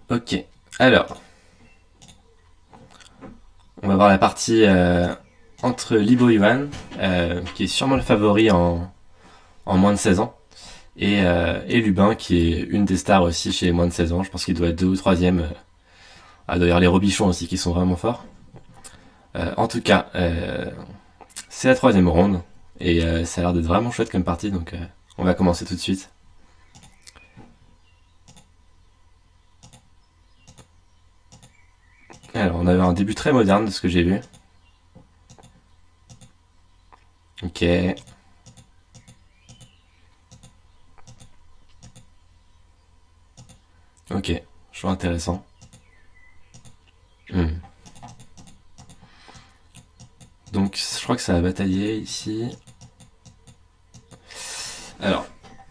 Ok, alors, on va voir la partie entre Libo Yuan, qui est sûrement le favori en moins de 16 ans, et Lubin, qui est une des stars aussi chez les moins de 16 ans. Je pense qu'il doit être 2 ou 3e. Ah, d'ailleurs, les Robichons aussi, qui sont vraiment forts. En tout cas, c'est la 3e ronde, et ça a l'air d'être vraiment chouette comme partie, donc on va commencer tout de suite. Alors, on avait un début très moderne de ce que j'ai vu. Ok. Ok, choix intéressant. Hmm. Donc, je crois que ça va batailler ici. Alors,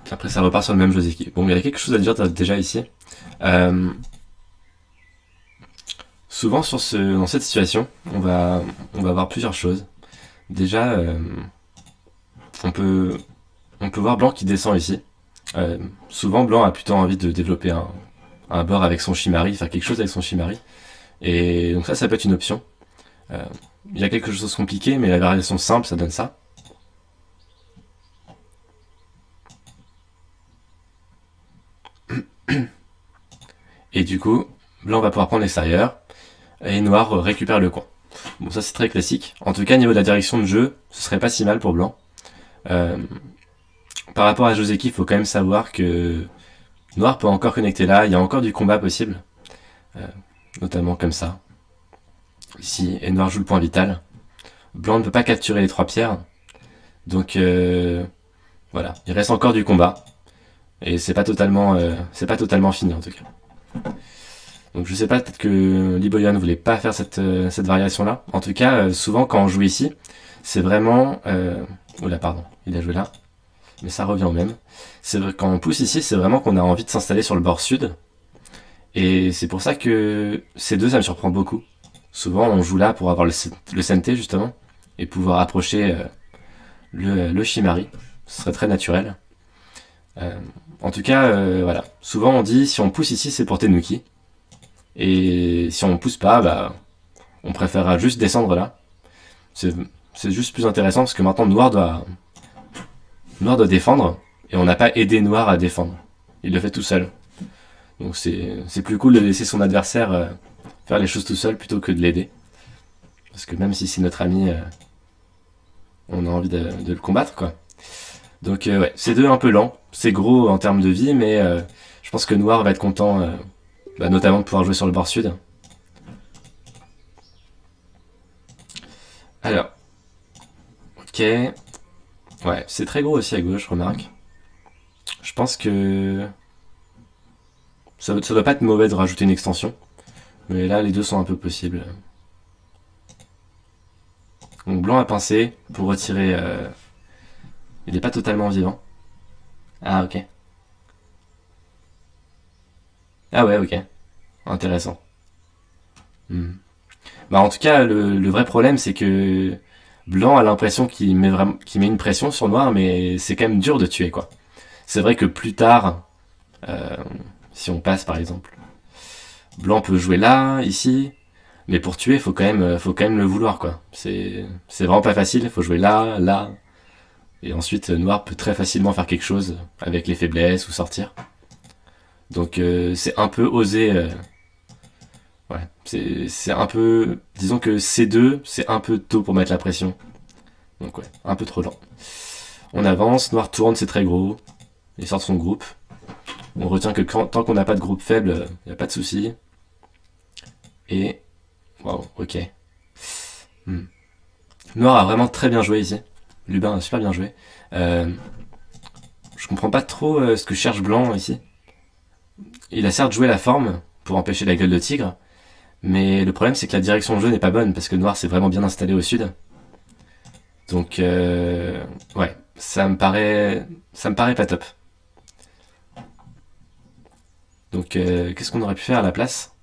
après ça repart sur le même Joseki. Bon, il y a quelque chose à dire déjà ici. Euh, Souvent dans cette situation, on va avoir plusieurs choses. Déjà, on peut, on peut voir Blanc qui descend ici. Souvent, Blanc a plutôt envie de développer un bord avec son Shimari, faire quelque chose avec son Shimari. Et donc ça peut être une option. Euh, il y a quelque chose de compliqué, mais la variation simple, ça donne ça. Et du coup, Blanc va pouvoir prendre l'extérieur, et Noir récupère le coin. Bon, ça c'est très classique. En tout cas, au niveau de la direction de jeu, ce serait pas si mal pour Blanc. Euh, Par rapport à Joseki, il faut quand même savoir que Noir peut encore connecter là, il y a encore du combat possible. Euh, Notamment comme ça. Ici, et Noir joue le point vital. Blanc ne peut pas capturer les 3 pierres. Donc voilà, il reste encore du combat. Et c'est pas totalement fini en tout cas. Donc je sais pas, peut-être que Liboyan ne voulait pas faire cette variation-là. En tout cas, souvent quand on joue ici, c'est vraiment... Oula, pardon, il a joué là. Mais ça revient au même. C'est vrai, quand on pousse ici, c'est vraiment qu'on a envie de s'installer sur le bord sud. Et c'est pour ça que ces deux, ça me surprend beaucoup. Souvent, on joue là pour avoir le Sente, justement, et pouvoir approcher le Shimari. Ce serait très naturel. En tout cas, voilà. Souvent, on dit, si on pousse ici, c'est pour Tenuki. Et si on pousse pas, bah, on préférera juste descendre là. C'est juste plus intéressant parce que maintenant Noir doit défendre et on n'a pas aidé Noir à défendre. Il le fait tout seul. Donc c'est plus cool de laisser son adversaire faire les choses tout seul plutôt que de l'aider. Parce que même si c'est notre ami, on a envie de le combattre quoi. Donc ouais, c'est deux un peu lent. C'est gros en termes de vie, mais je pense que Noir va être content, notamment de pouvoir jouer sur le bord sud. Alors, ok. Ouais, c'est très gros aussi à gauche, remarque. Je pense que ça doit pas être mauvais de rajouter une extension. Mais là, les deux sont un peu possibles. Donc Blanc a pincé pour retirer... Il n'est pas totalement vivant. Ah, ok. Ah ouais, ok. Intéressant. Hmm. Bah, en tout cas, le vrai problème, c'est que Blanc a l'impression qu'il met une pression sur Noir, mais c'est quand même dur de tuer, quoi. C'est vrai que plus tard, euh, si on passe par exemple, Blanc peut jouer là, ici, mais pour tuer, faut quand même le vouloir, quoi. C'est vraiment pas facile, il faut jouer là, là, et ensuite Noir peut très facilement faire quelque chose avec les faiblesses ou sortir. Donc c'est un peu osé, ouais, c'est un peu, disons que C2, c'est un peu tôt pour mettre la pression. Donc ouais, un peu trop lent. On avance, Noir tourne, c'est très gros, il sort de son groupe. On retient que tant qu'on n'a pas de groupe faible, il n'y a pas de souci. Et... Waouh, ok. Hmm. Noir a vraiment très bien joué ici. Lubin a super bien joué. Je comprends pas trop ce que cherche Blanc ici. Il a certes joué la forme pour empêcher la gueule de tigre, mais le problème c'est que la direction de jeu n'est pas bonne parce que Noir s'est vraiment bien installé au sud. Donc ouais, ça me paraît pas top. Donc qu'est-ce qu'on aurait pu faire à la place?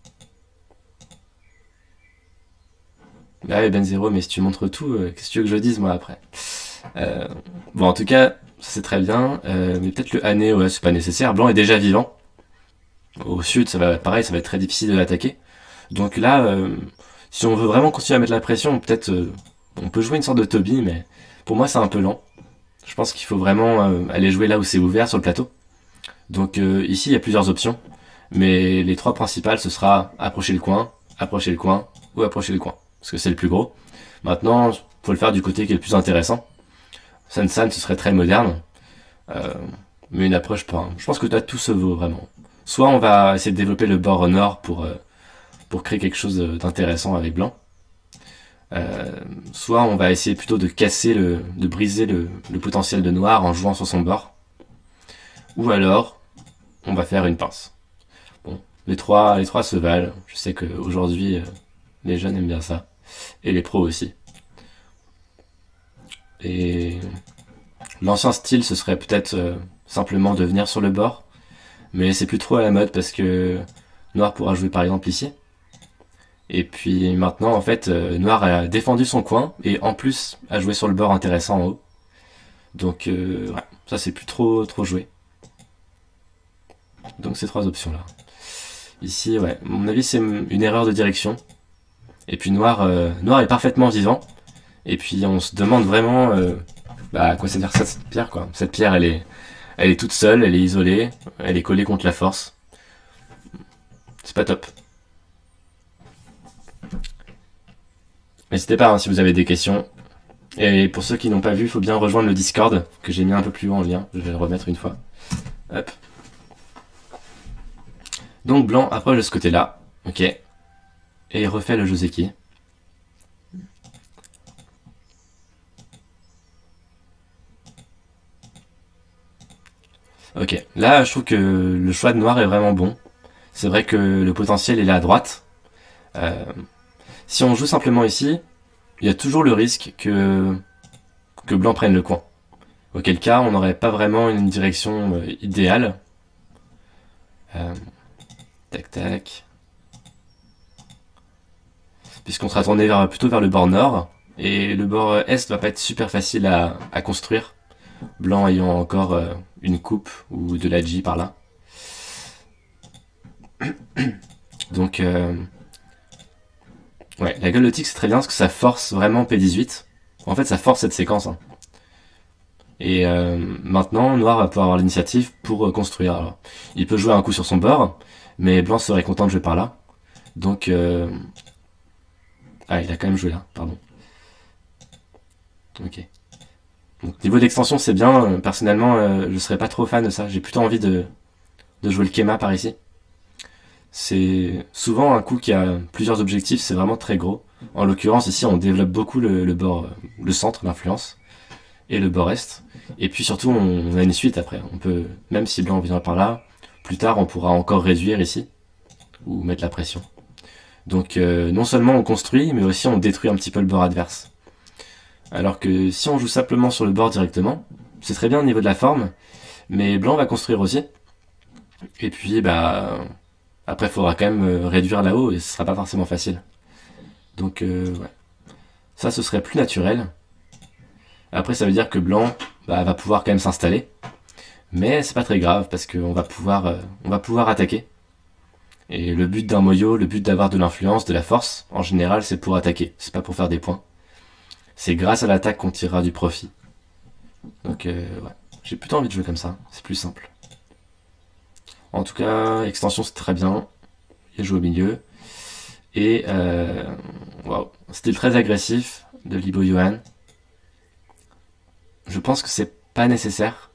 Bah ouais, Ben Zero, mais si tu montres tout, qu'est-ce que tu veux que je dise moi après? Bon, en tout cas, ça c'est très bien, mais peut-être le Hané, ouais, c'est pas nécessaire. Blanc est déjà vivant, Au sud, ça va pareil, ça va être très difficile de l'attaquer. Donc là, si on veut vraiment continuer à mettre la pression, peut-être on peut jouer une sorte de Toby, mais pour moi c'est un peu lent. Je pense qu'il faut vraiment aller jouer là où c'est ouvert sur le plateau. Donc ici il y a plusieurs options, mais les trois principales ce sera approcher le coin ou approcher le coin, parce que c'est le plus gros. Maintenant, faut le faire du côté qui est le plus intéressant. San San ce serait très moderne, mais une approche pas. Je pense que là tout se vaut vraiment. Soit on va essayer de développer le bord nord pour créer quelque chose d'intéressant avec blanc. Soit on va essayer plutôt de casser, de briser le potentiel de noir en jouant sur son bord. Ou alors, on va faire une pince. Bon, les trois se valent. Je sais qu'aujourd'hui, les jeunes aiment bien ça. Et les pros aussi. Et l'ancien style, ce serait peut-être simplement de venir sur le bord. Mais c'est plus trop à la mode parce que noir pourra jouer par exemple ici. Et puis maintenant, en fait, noir a défendu son coin et en plus a joué sur le bord intéressant en haut. Donc ouais, ça c'est plus trop joué. Donc ces trois options là. Ici, ouais, à mon avis c'est une erreur de direction. Et puis noir est parfaitement vivant. Et puis on se demande vraiment à quoi ça sert cette pierre quoi. Cette pierre elle est toute seule, elle est isolée, elle est collée contre la force. C'est pas top. N'hésitez pas hein, si vous avez des questions. Et pour ceux qui n'ont pas vu, il faut bien rejoindre le Discord, que j'ai mis un peu plus haut en lien. Je vais le remettre une fois. Hop. Donc blanc approche de ce côté-là. Ok. Et il refait le Joseki. Ok. Là, je trouve que le choix de noir est vraiment bon. C'est vrai que le potentiel est là à droite. Si on joue simplement ici, il y a toujours le risque que blanc prenne le coin. Auquel cas, on n'aurait pas vraiment une direction idéale. Tac tac. Puisqu'on sera tourné plutôt vers le bord nord. Et le bord est va pas être super facile à construire. Blanc ayant encore une coupe ou de la G par là. Donc ouais, la gueule de tigre c'est très bien parce que ça force vraiment P18. En fait ça force cette séquence. Hein. Et maintenant Noir va pouvoir avoir l'initiative pour construire. Alors, il peut jouer un coup sur son bord, mais Blanc serait content de jouer par là. Donc ah il a quand même joué là, pardon. Ok. Donc niveau d'extension c'est bien, personnellement je serais pas trop fan de ça. J'ai plutôt envie de jouer le Kema par ici. C'est souvent un coup qui a plusieurs objectifs, c'est vraiment très gros. En l'occurrence, ici, on développe beaucoup le bord, le centre d'influence et le bord est. Et puis surtout, on a une suite après. On peut, même si blanc vient par là, plus tard, on pourra encore réduire ici ou mettre la pression. Donc, non seulement on construit, mais aussi on détruit un petit peu le bord adverse. Alors que si on joue simplement sur le bord directement, c'est très bien au niveau de la forme, mais blanc va construire aussi. Et puis, bah... Après, il faudra quand même réduire là-haut et ce sera pas forcément facile. Donc, ouais. Ça, ce serait plus naturel. Après, ça veut dire que blanc va pouvoir quand même s'installer. Mais c'est pas très grave parce qu'on va pouvoir attaquer. Et le but d'un Moyo, le but d'avoir de l'influence, de la force, en général, c'est pour attaquer. C'est pas pour faire des points. C'est grâce à l'attaque qu'on tirera du profit. Donc, ouais. J'ai plutôt envie de jouer comme ça. C'est plus simple. En tout cas, extension c'est très bien. Il joue au milieu. Et waouh, style très agressif de Libo Johan. Je pense que c'est pas nécessaire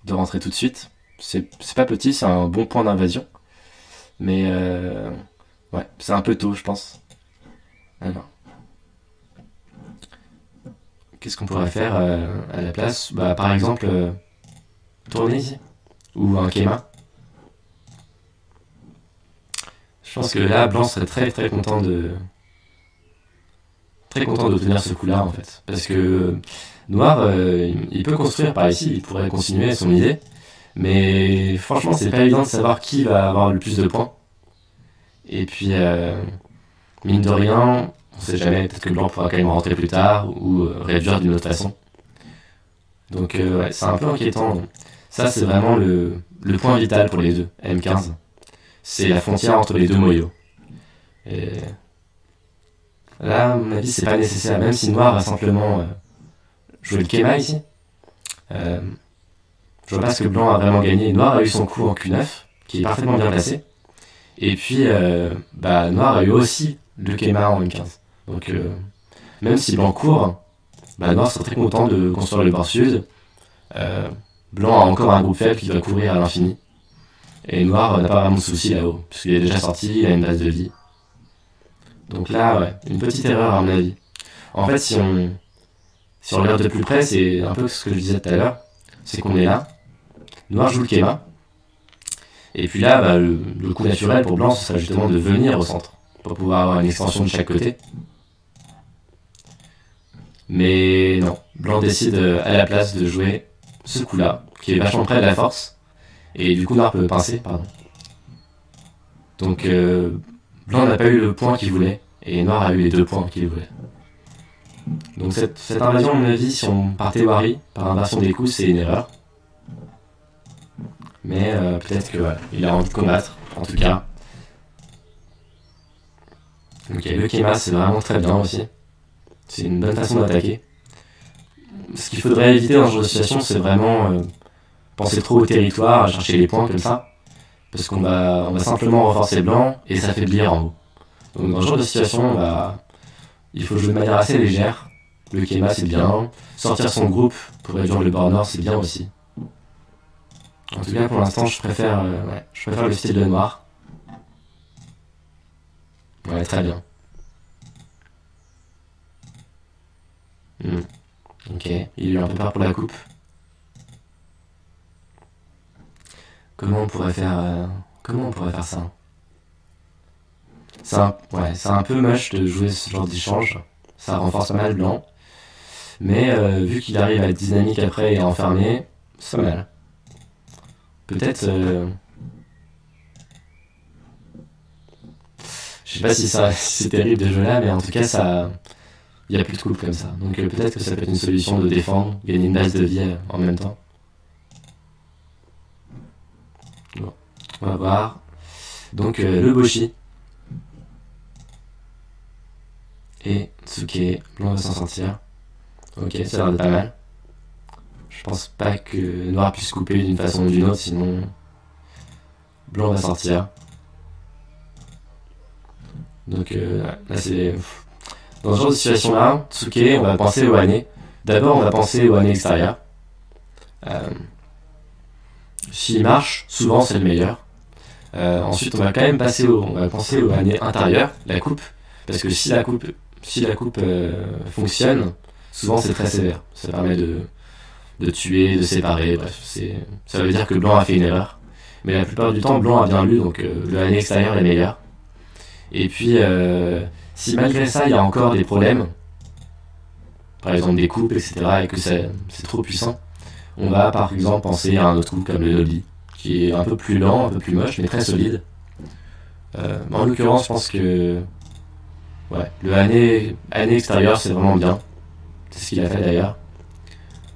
de rentrer tout de suite. C'est pas petit, c'est un bon point d'invasion. Mais ouais, c'est un peu tôt, je pense. Alors. Qu'est-ce qu'on pourrait faire à la place? Bah, par exemple, tourner ici. Ou un Kema. Je pense que là, blanc serait très content d'obtenir ce coup-là, en fait. Parce que noir, il peut construire par ici, il pourrait continuer son idée. Mais franchement, c'est pas évident de savoir qui va avoir le plus de points. Et puis, mine de rien, on sait jamais, peut-être que blanc pourra quand même rentrer plus tard ou réduire d'une autre façon. Donc, ouais, c'est un peu inquiétant. Ça, c'est vraiment le point vital pour les deux, M15. c'est la frontière entre les deux moyaux. Et là, à mon avis, c'est pas nécessaire, même si Noir va simplement jouer le Kema ici. Je vois pas ce que Blanc a vraiment gagné. Noir a eu son coup en Q9, qui est parfaitement bien placé. Et puis, Noir a eu aussi le Kema en M15. Donc, même si Blanc court, Noir serait très content de construire le bord sud. Blanc a encore un groupe faible qui doit courir à l'infini. Et Noir n'a pas vraiment de soucis là-haut, puisqu'il est déjà sorti, il a une base de vie. Donc là, ouais, une petite erreur à mon avis. En fait, si on regarde de plus près, c'est un peu ce que je disais tout à l'heure, c'est qu'on est là, Noir joue le Kema, et puis là, le coup naturel pour Blanc, ce serait justement de venir au centre, pour pouvoir avoir une extension de chaque côté. Mais non, Blanc décide à la place de jouer ce coup-là, qui est vachement près de la force, et du coup Noir peut pincer, pardon. Donc Blanc n'a pas eu le point qu'il voulait, et Noir a eu les 2 points qu'il voulait. Donc cette invasion, à mon avis, si on partait Wari par inversion des coups, c'est une erreur. Mais peut-être que voilà, il a envie de combattre, en tout cas. Ok, le Kema, c'est vraiment très bien aussi. C'est une bonne façon d'attaquer. Ce qu'il faudrait éviter dans ce genre de situation, c'est vraiment penser trop au territoire, à chercher les points comme ça. Parce qu'on va simplement renforcer Blanc et s'affaiblir en haut. Donc dans ce genre de situation, il faut jouer de manière assez légère. Le Kema, c'est bien. Sortir son groupe pour réduire le bord nord, c'est bien aussi. En tout cas, pour l'instant, je préfère le style de Noir. Ouais, très bien. Ok, il a eu un peu peur pour la coupe. Comment on pourrait faire ça? C'est un peu moche de jouer ce genre d'échange. Ça renforce pas mal Blanc. Mais vu qu'il arrive à être dynamique après et à enfermer, c'est pas mal. Peut-être... je sais pas si c'est terrible de jouer là, mais en tout cas, il n'y a plus de coupe comme ça. Donc peut-être que ça peut être une solution de défendre, gagner une base de vie en même temps. Bon, on va voir. Donc le Boshi. Et Tsuke, Blanc va s'en sortir. Ok, ça a l'air de pas mal. Je pense pas que Noir puisse couper d'une façon ou d'une autre, sinon Blanc va sortir. Donc là c'est... Dans ce genre de situation-là, Tsuke, on va penser au Hane. D'abord, on va penser au Hane extérieur. S'il marche, souvent c'est le meilleur. Ensuite, on va quand même penser au Hane intérieur, la coupe. Parce que si la coupe fonctionne, souvent c'est très sévère. Ça permet de tuer, de séparer, bref. Ça veut dire que Blanc a fait une erreur. Mais la plupart du temps, Blanc a bien lu, donc le Hane extérieur est meilleur. Et puis, si malgré ça, il y a encore des problèmes, par exemple des coupes, etc., et que c'est trop puissant, on va par exemple penser à un autre coup comme le Nolly, qui est un peu plus lent, un peu plus moche, mais très solide. En l'occurrence, je pense que le Hane extérieur, c'est vraiment bien. C'est ce qu'il a fait d'ailleurs.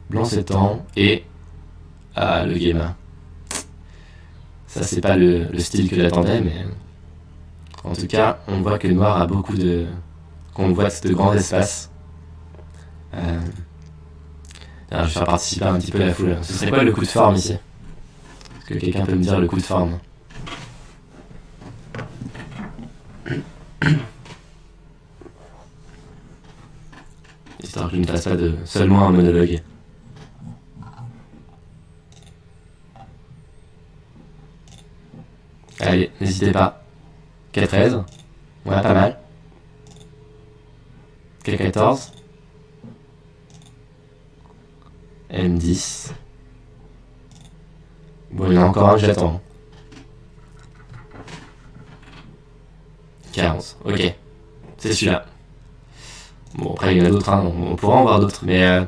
Blanc s'étend, et... Ah, le Gema. Ça, c'est pas le style que j'attendais, mais... En tout cas, on voit que Noir a beaucoup de grands espaces. Je vais faire participer un petit peu la foule. Ce serait quoi le coup de forme ici? Est-ce que quelqu'un peut me dire le coup de forme? Histoire que je ne fasse pas seulement un monologue. Allez, n'hésitez pas. K13, ouais, pas mal. K14, M10. Bon, il y en a encore un que j'attends. K11, ok. C'est celui-là. Bon, après, il y en a d'autres, hein, on pourra en voir d'autres. Mais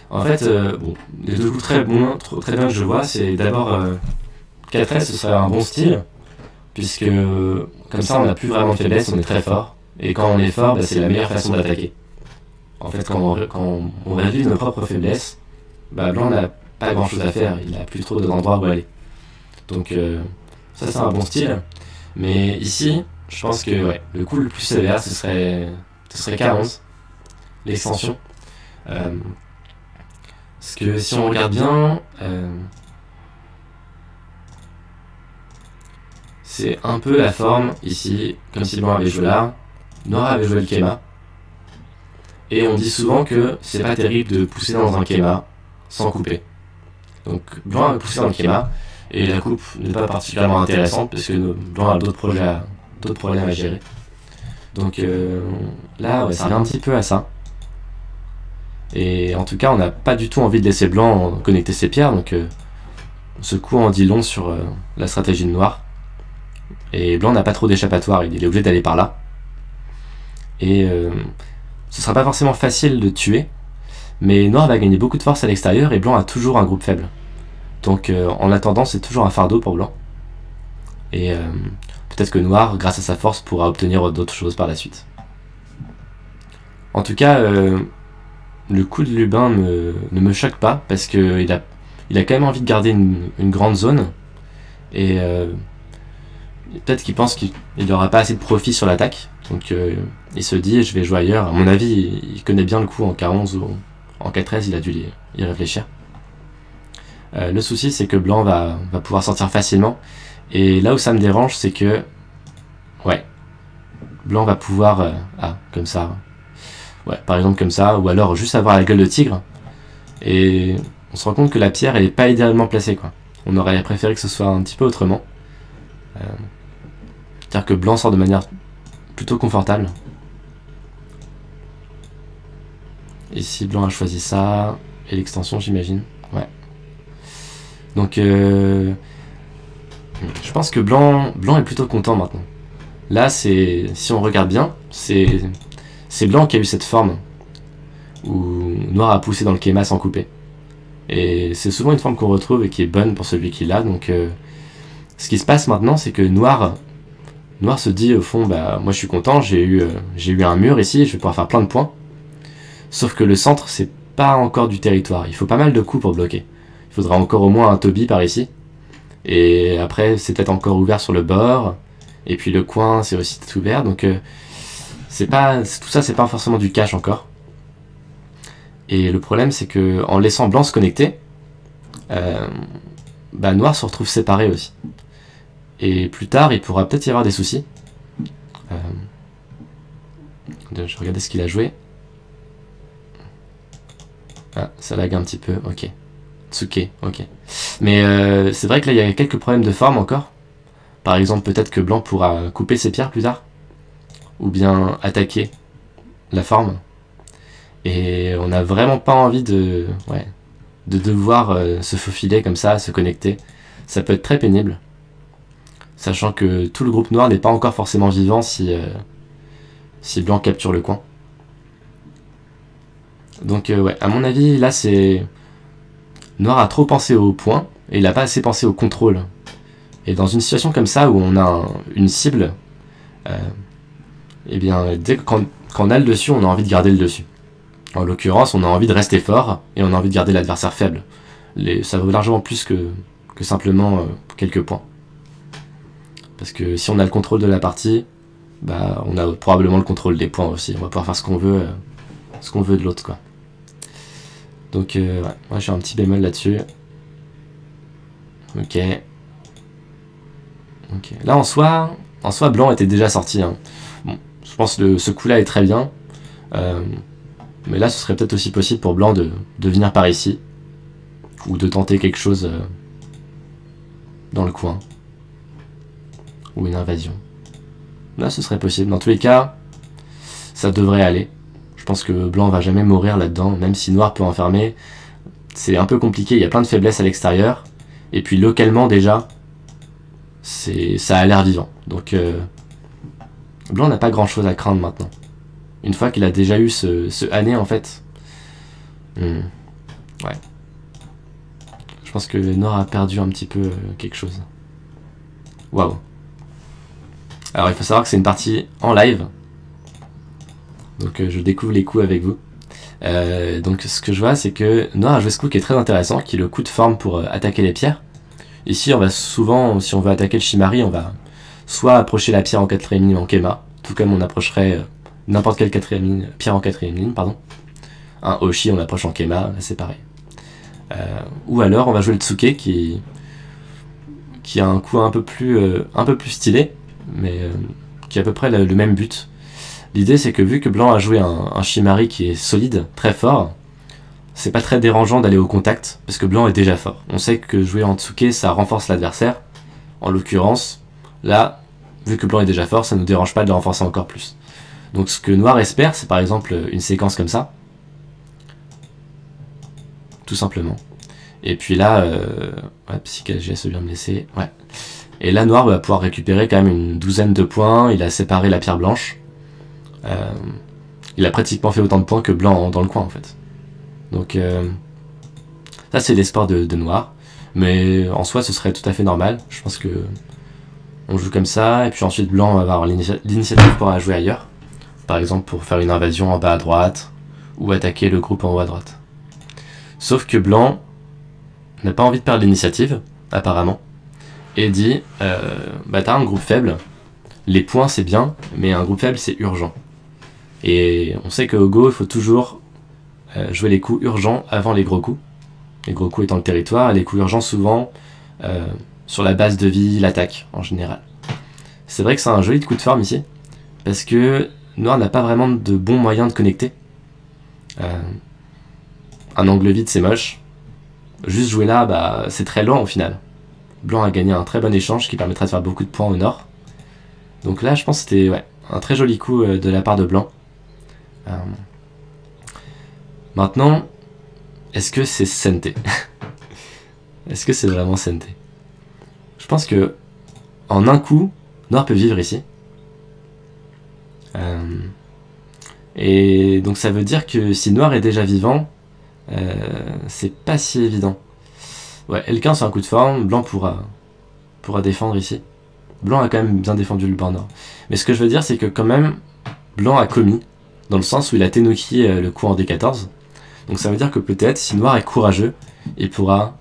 en fait, les deux coups très bien que je vois, c'est d'abord K13, ce serait un bon style. Puisque comme ça on n'a plus vraiment de faiblesse, on est très fort. Et quand on est fort, c'est la meilleure façon d'attaquer. En fait, quand on réduit nos propres faiblesses, Blanc n'a pas grand chose à faire, il n'a plus trop d'endroits où aller. Donc ça c'est un bon style. Mais ici, je pense que ouais, le coup le plus sévère, ce serait K11, l'extension. Parce que si on regarde bien, c'est un peu la forme ici, comme si blanc avait joué là, noir avait joué le Kema. Et on dit souvent que c'est pas terrible de pousser dans un Kema sans couper. Donc blanc a poussé dans le Kema, et la coupe n'est pas particulièrement intéressante parce que blanc a d'autres problèmes à gérer. Donc là, ouais, ça revient un petit peu à ça. Et en tout cas, on n'a pas du tout envie de laisser blanc connecter ses pierres, donc ce coup en dit long sur la stratégie de noir. Et blanc n'a pas trop d'échappatoire, il est obligé d'aller par là. Et ce sera pas forcément facile de tuer, mais noir va gagner beaucoup de force à l'extérieur et blanc a toujours un groupe faible. Donc en attendant, c'est toujours un fardeau pour blanc. Et peut-être que noir, grâce à sa force, pourra obtenir d'autres choses par la suite. En tout cas, le coup de Lubin ne me choque pas, parce qu'il a quand même envie de garder une grande zone. Et peut-être qu'il pense qu'il n'aura pas assez de profit sur l'attaque. Donc il se dit, je vais jouer ailleurs. À mon avis, il connaît bien le coup en K11 ou en K13, il a dû y réfléchir. Le souci, c'est que blanc va pouvoir sortir facilement. Et là où ça me dérange, c'est que... Ouais. Blanc va pouvoir... comme ça. Ouais, par exemple comme ça. Ou alors juste avoir la gueule de tigre. Et on se rend compte que la pierre, elle est pas idéalement placée, quoi. On aurait préféré que ce soit un petit peu autrement. C'est-à-dire que blanc sort de manière plutôt confortable. Ici, blanc a choisi ça. Et l'extension, j'imagine. Ouais. Donc, je pense que blanc est plutôt content maintenant. Là, si on regarde bien, c'est blanc qui a eu cette forme où noir a poussé dans le Kema sans couper. Et c'est souvent une forme qu'on retrouve et qui est bonne pour celui qui l'a. Donc, ce qui se passe maintenant, c'est que noir se dit au fond, bah moi je suis content, j'ai eu un mur ici, je vais pouvoir faire plein de points. Sauf que le centre, c'est pas encore du territoire. Il faut pas mal de coups pour bloquer. Il faudra encore au moins un Toby par ici. Et après, c'est peut-être encore ouvert sur le bord. Et puis le coin, c'est aussi tout ouvert. Donc, tout ça, c'est pas forcément du cash encore. Et le problème, c'est que en laissant blanc se connecter, noir se retrouve séparé aussi. Et plus tard, il pourra peut-être y avoir des soucis. Je vais regarder ce qu'il a joué. Ah, ça lag un petit peu, ok. Tsuke, ok. Mais c'est vrai que là, il y a quelques problèmes de forme encore. Par exemple, peut-être que blanc pourra couper ses pierres plus tard. Ou bien attaquer la forme. Et on n'a vraiment pas envie de devoir se faufiler comme ça, se connecter. Ça peut être très pénible. Sachant que tout le groupe noir n'est pas encore forcément vivant si blanc capture le coin. Donc ouais, à mon avis, là c'est... Noir a trop pensé au point, et il n'a pas assez pensé au contrôle. Et dans une situation comme ça, où on a une cible, eh bien, quand on a le dessus, on a envie de garder le dessus. En l'occurrence, on a envie de rester fort, et on a envie de garder l'adversaire faible. Ça vaut largement plus que simplement quelques points. Parce que si on a le contrôle de la partie, bah, on a probablement le contrôle des points aussi. On va pouvoir faire ce qu'on veut de l'autre, quoi. Donc, ouais, moi j'ai un petit bémol là-dessus. Ok. Ok. Là, en soi, blanc était déjà sorti. Hein. Bon, je pense que ce coup-là est très bien. Mais là, ce serait peut-être aussi possible pour blanc de venir par ici. Ou de tenter quelque chose dans le coin. Ou une invasion. Là, ce serait possible. Dans tous les cas, ça devrait aller. Je pense que blanc va jamais mourir là-dedans, même si noir peut enfermer. C'est un peu compliqué, il y a plein de faiblesses à l'extérieur. Et puis localement déjà, ça a l'air vivant. Donc blanc n'a pas grand-chose à craindre maintenant. Une fois qu'il a déjà eu ce année en fait. Ouais. Je pense que noir a perdu un petit peu quelque chose. Waouh. Alors il faut savoir que c'est une partie en live. Donc je découvre les coups avec vous. Donc ce que je vois, c'est que noir a joué ce coup qui est très intéressant, qui est le coup de forme pour attaquer les pierres. Ici on va souvent, si on veut attaquer le Shimari, on va soit approcher la pierre en quatrième ligne en Kema, tout comme on approcherait n'importe quelle pierre en quatrième ligne, pardon. Un Hoshi, on approche en Kema, c'est pareil. Ou alors on va jouer le Tsuke qui a un coup un peu plus stylé, mais qui a à peu près le même but. L'idée c'est que vu que blanc a joué un Shimari qui est solide, très fort, c'est pas très dérangeant d'aller au contact, parce que blanc est déjà fort. On sait que jouer en Tsuke ça renforce l'adversaire. En l'occurrence, là, vu que blanc est déjà fort, ça ne nous dérange pas de le renforcer encore plus. Donc ce que noir espère, c'est par exemple une séquence comme ça. Tout simplement. Et puis là, si KGS veut bien me laisser, ouais. Et là, noir va pouvoir récupérer quand même une douzaine de points. Il a séparé la pierre blanche. Il a pratiquement fait autant de points que blanc dans le coin en fait. Donc ça c'est l'espoir de noir. Mais en soi ce serait tout à fait normal. Je pense que on joue comme ça. Et puis ensuite blanc va avoir l'initiative pour jouer ailleurs. Par exemple pour faire une invasion en bas à droite. Ou attaquer le groupe en haut à droite. Sauf que blanc n'a pas envie de perdre l'initiative, apparemment. Et dit, bah t'as un groupe faible. Les points c'est bien, mais un groupe faible c'est urgent. Et on sait qu'au Go, il faut toujours jouer les coups urgents avant les gros coups. Les gros coups étant le territoire, les coups urgents souvent sur la base de vie, l'attaque en général. C'est vrai que c'est un joli coup de forme ici, parce que noir n'a pas vraiment de bons moyens de connecter. Un angle vide c'est moche. Juste jouer là, bah, c'est très lent au final. Blanc a gagné un très bon échange qui permettra de faire beaucoup de points au nord. Donc là je pense que c'était un très joli coup de la part de blanc. Maintenant, est-ce que c'est Sente? Est-ce que c'est vraiment Sente? Je pense que en un coup, noir peut vivre ici. Et donc ça veut dire que si noir est déjà vivant, c'est pas si évident. Ouais, L15 c'est un coup de forme, blanc pourra défendre ici. Blanc a quand même bien défendu le bord nord. Mais ce que je veux dire c'est que quand même, blanc a commis, dans le sens où il a Tenuki le coup en D14. Donc ça veut dire que peut-être, si noir est courageux, il pourra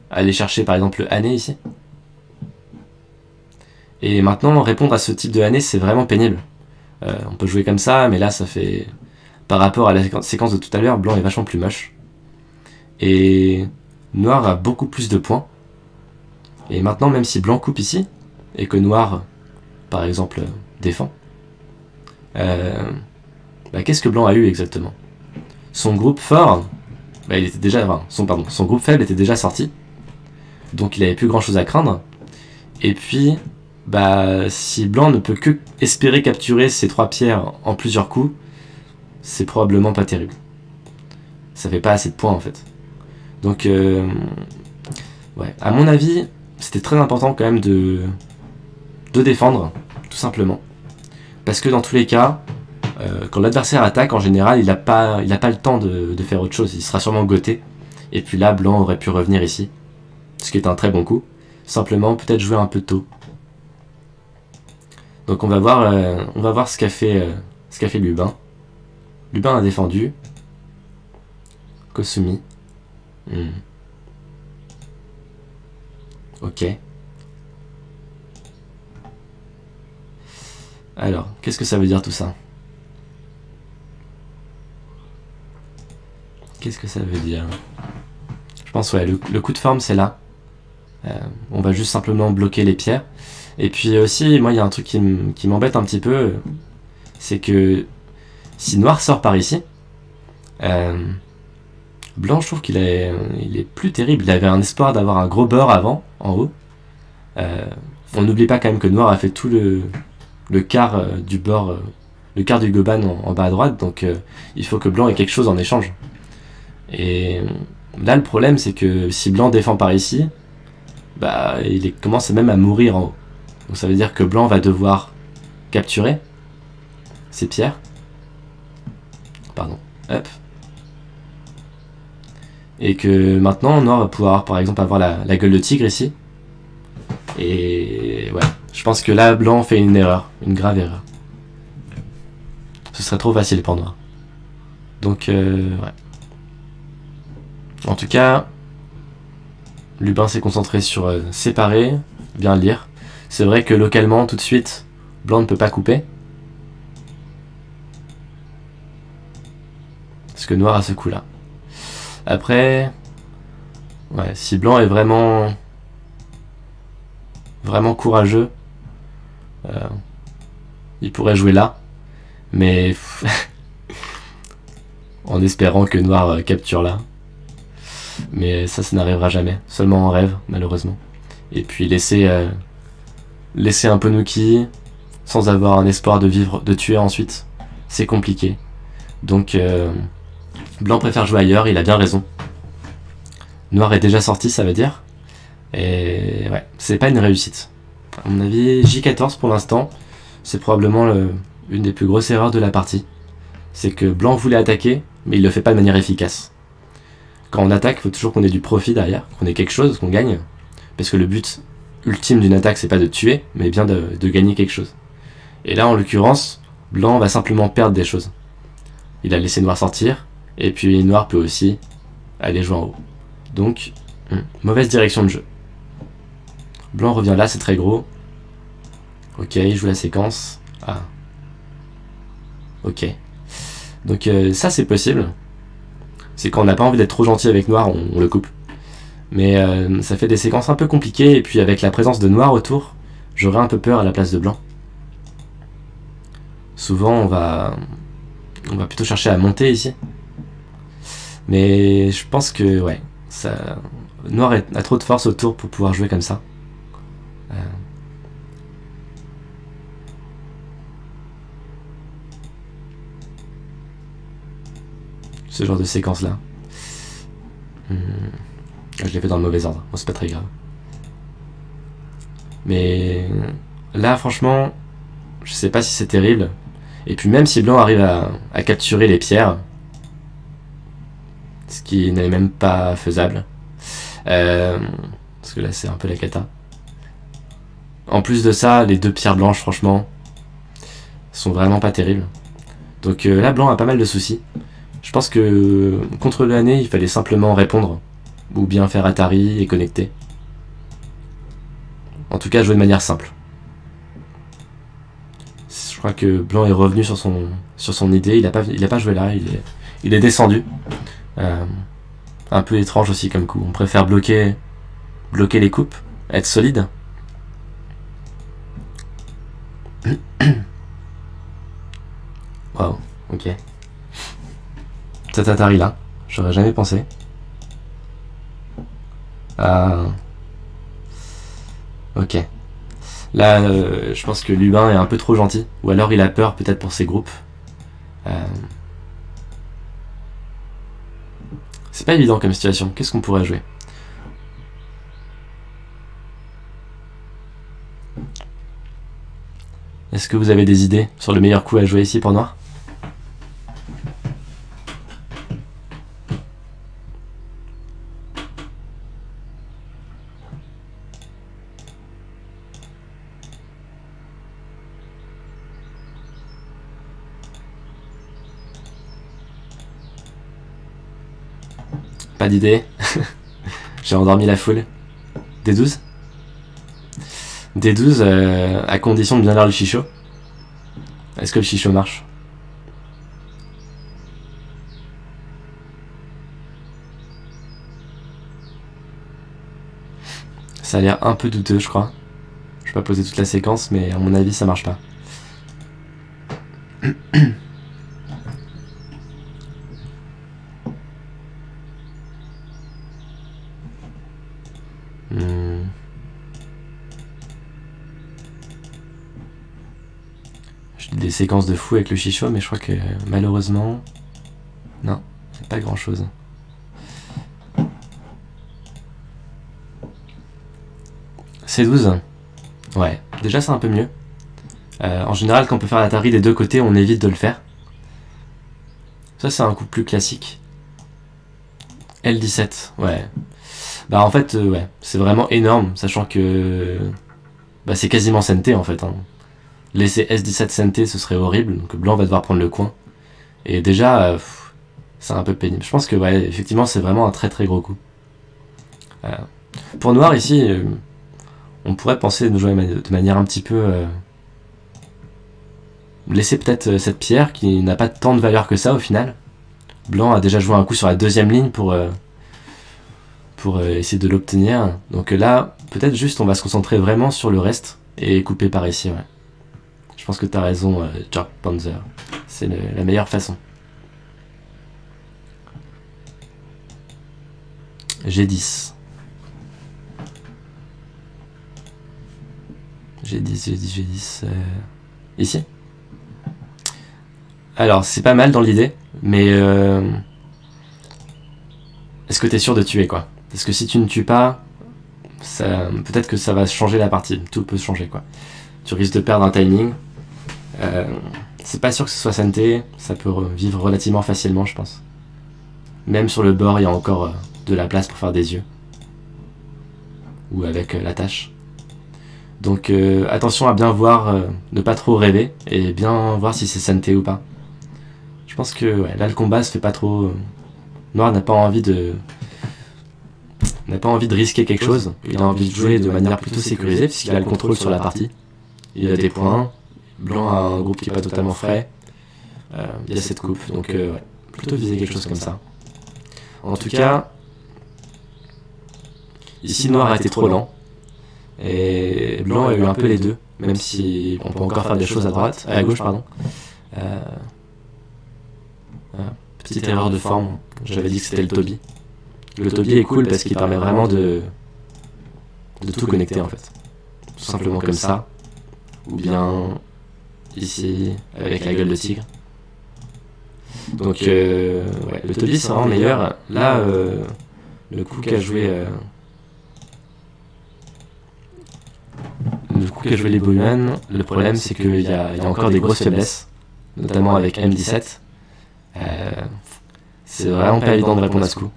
aller chercher par exemple le Hane ici. Et maintenant, répondre à ce type de Hane, c'est vraiment pénible. On peut jouer comme ça, mais là ça fait... Par rapport à la séquence de tout à l'heure, blanc est vachement plus moche. Et noir a beaucoup plus de points. Et maintenant, même si blanc coupe ici, et que noir, par exemple, défend, bah, qu'est-ce que blanc a eu exactement? Son groupe fort, bah, il était déjà, enfin, son groupe faible était déjà sorti, donc il avait plus grand chose à craindre. Et puis, bah, si blanc ne peut que espérer capturer ces 3 pierres en plusieurs coups, c'est probablement pas terrible. Ça fait pas assez de points en fait. Donc, ouais, à mon avis, c'était très important quand même de défendre, tout simplement. Parce que dans tous les cas, quand l'adversaire attaque, en général, il n'a pas le temps de faire autre chose. Il sera sûrement goté. Et puis là, blanc aurait pu revenir ici. Ce qui est un très bon coup. Simplement, peut-être jouer un peu tôt. Donc on va voir ce qu'a fait Lubin. Lubin a défendu. Kosumi. Ok. Alors, qu'est-ce que ça veut dire tout ça? Qu'est-ce que ça veut dire? Je pense, ouais, le coup de forme, c'est là. On va juste simplement bloquer les pierres. Et puis aussi, moi, il y a un truc qui m'embête un petit peu. C'est que si noir sort par ici, blanc, je trouve il est plus terrible. Il avait un espoir d'avoir un gros beurre avant, en haut. On n'oublie pas quand même que noir a fait tout le quart du bord, le quart du goban en bas à droite. Donc il faut que blanc ait quelque chose en échange. Et là, le problème, c'est que si blanc défend par ici, bah, il commence même à mourir en haut. Donc ça veut dire que blanc va devoir capturer ces pierres. Pardon. Hop. Et que maintenant, noir va pouvoir, par exemple, avoir la gueule de tigre ici. Et ouais, je pense que là, blanc fait une erreur, une grave erreur. Ce serait trop facile pour noir. Donc, ouais. En tout cas, Lubin s'est concentré sur séparer, bien lire. C'est vrai que localement, tout de suite, blanc ne peut pas couper. Parce que noir a ce coup-là. Après, ouais, si blanc est vraiment courageux, il pourrait jouer là. Mais en espérant que noir capture là. Mais ça n'arrivera jamais. Seulement en rêve, malheureusement. Et puis laisser un Ponouki sans avoir un espoir de tuer ensuite, c'est compliqué. Donc blanc préfère jouer ailleurs, il a bien raison. Noir est déjà sorti, ça veut dire. Et ouais, c'est pas une réussite. À mon avis, J14 pour l'instant, c'est probablement une des plus grosses erreurs de la partie. C'est que blanc voulait attaquer, mais il le fait pas de manière efficace. Quand on attaque, il faut toujours qu'on ait du profit derrière, qu'on ait quelque chose, qu'on gagne. Parce que le but ultime d'une attaque, c'est pas de tuer, mais bien de gagner quelque chose. Et là, en l'occurrence, blanc va simplement perdre des choses. Il a laissé noir sortir, et puis noir peut aussi aller jouer en haut. Donc, mauvaise direction de jeu. Blanc revient là, c'est très gros. Ok, il joue la séquence. Ah. Ok. Donc ça c'est possible. C'est quand on n'a pas envie d'être trop gentil avec noir, on le coupe. Mais ça fait des séquences un peu compliquées, et puis avec la présence de noir autour, j'aurais un peu peur à la place de blanc. Souvent on va plutôt chercher à monter ici. Mais je pense que ouais, noir a trop de force autour pour pouvoir jouer comme ça. Ce genre de séquence là. Je l'ai fait dans le mauvais ordre, bon, c'est pas très grave. Mais là franchement, je sais pas si c'est terrible. Et puis même si blanc arrive à capturer les pierres, ce qui n'est même pas faisable, parce que là c'est un peu la cata. En plus de ça, les deux pierres blanches franchement sont vraiment pas terribles. Donc là blanc a pas mal de soucis. Je pense que contre le Hané, il fallait simplement répondre, ou bien faire Atari et connecter. En tout cas, jouer de manière simple. Je crois que blanc est revenu sur son idée, il a pas joué là, il est descendu. Un peu étrange aussi comme coup, on préfère bloquer les coupes, être solide. Wow, ok. Cet Atari là, j'aurais jamais pensé. Ok. Là, je pense que Lubin est un peu trop gentil. Ou alors il a peur peut-être pour ses groupes. C'est pas évident comme situation. Qu'est-ce qu'on pourrait jouer? Est-ce que vous avez des idées sur le meilleur coup à jouer ici pour noir? Pas d'idée. J'ai endormi la foule. D12 D12 à condition de bien lire le chicho. Est-ce que le chicho marche? Ça a l'air un peu douteux, je crois. Je vais pas poser toute la séquence, mais à mon avis, ça marche pas. J'ai des séquences de fou avec le chicho, mais je crois que malheureusement, non, pas grand chose. C12, ouais, déjà c'est un peu mieux. En général, quand on peut faire l'Atari des deux côtés, on évite de le faire. Ça, c'est un coup plus classique. L17, ouais. Bah en fait, ouais, c'est vraiment énorme, sachant que bah, c'est quasiment CNT en fait. Hein. Laisser S17 CNT, ce serait horrible, donc blanc va devoir prendre le coin. Et déjà, c'est un peu pénible. Je pense que, ouais, effectivement, c'est vraiment un très très gros coup. Pour noir, ici, On pourrait penser de jouer de manière un petit peu... laisser peut-être cette pierre qui n'a pas tant de valeur que ça au final. Blanc a déjà joué un coup sur la deuxième ligne pour essayer de l'obtenir. Donc là, peut-être juste on va se concentrer vraiment sur le reste et couper par ici. Ouais. Je pense que tu as raison, Jack Panzer. C'est la meilleure façon. G10. G10. Ici. Alors, c'est pas mal dans l'idée, mais est-ce que t'es sûr de tuer, quoi? Parce que si tu ne tues pas, peut-être que ça va changer la partie. Tout peut changer, quoi. Tu risques de perdre un timing. C'est pas sûr que ce soit santé, ça peut vivre relativement facilement, je pense. Même sur le bord, il y a encore de la place pour faire des yeux. Ou avec la tâche. Donc attention à bien voir, ne pas trop rêver, et bien voir si c'est santé ou pas. Je pense que ouais, là le combat se fait pas trop... Noir n'a pas envie de risquer quelque chose, il a envie de jouer de manière plutôt sécurisée, puisqu'il a le contrôle sur la partie. Il a des points, Blanc a un groupe qui est pas totalement frais, il y a cette coupe, donc ouais, plutôt viser quelque chose comme ça. En tout cas, ici Noir a été trop lent, et Blanc a eu un peu les deux, même si on peut encore faire des choses à gauche, pardon. Petite erreur de forme, j'avais dit que c'était le Toby. Le Toby est cool parce qu'il permet vraiment de tout connecter en fait. Tout simplement comme ça, ou bien ici avec la gueule de tigre. Donc ouais, le Toby c'est vraiment meilleur. Là, le coup qu'a joué... les Bowman, le problème c'est qu'il y a encore des grosses faiblesses, notamment avec M17. C'est vraiment pas évident de répondre à ce coup.